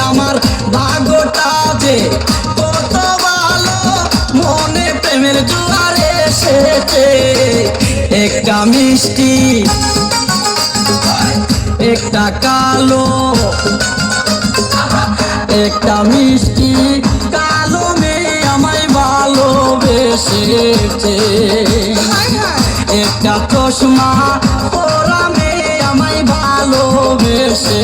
আমার ভাগ্যটা যে কত ভালো, মনে প্রেমের জোয়ার এসেছে। একটা মিষ্টি একটা কালো, একটা মিষ্টি কালো মেয়ে আমায় ভালোবেসেছে। একটা চশমা পরা মেয়ে আমায় ভালোবেসেছে।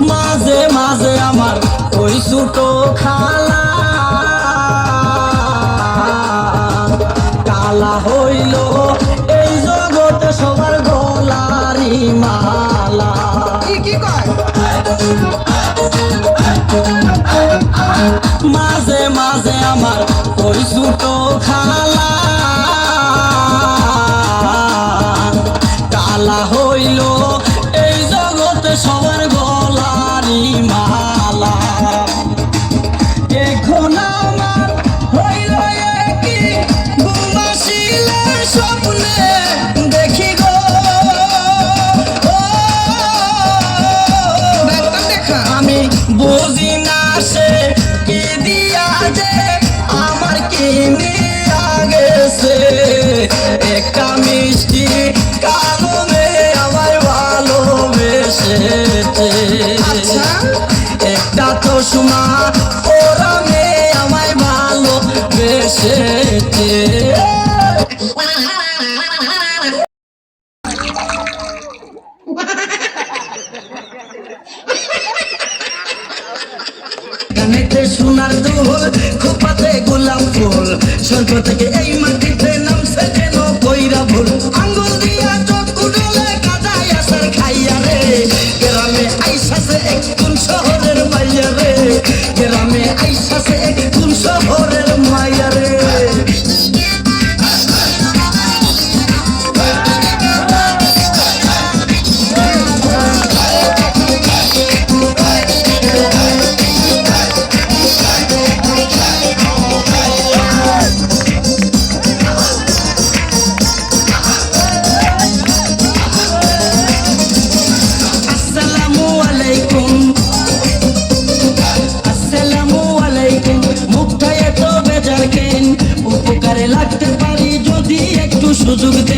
মাঝে মাঝে আমার ওই ছোট খালা কালা হইল এই জগতে সবার গলারি মালা। মাঝে মাঝে আমার ওই ছোট খালা কালা হইল এই জগতে সবার গলারি মালা। এখন আমার হইল কি ঘুমাসিলে স্বপ্নে দেখি গো, আমি বুঝি না সে কি দিয়া যে আমার কি নিয়া গেছে। একটা মিষ্টি কালো মেয়ে আমায় ভালোবেসেছে। একটা চশমা ওরা মেয়ে আমায় ভালোবেসেছে। কানেতে সোনার দুল, খোপাতে গোলাপ ফুল, স্বর্গ থেকে এই মাটিতে নামছে যেন কইরা ভুল। আঙ্গুল দিয়া চক্ষু ডলে কাদায় আসার খাইয়া রে, গ্রামে আইসাছে এক কোন শহরের মাইয়া রে, গ্রামে আইসাছে এক কোন শহরের মাইয়া রে। উপকারে লাগতে পারি যদি একটু সুযোগ দে।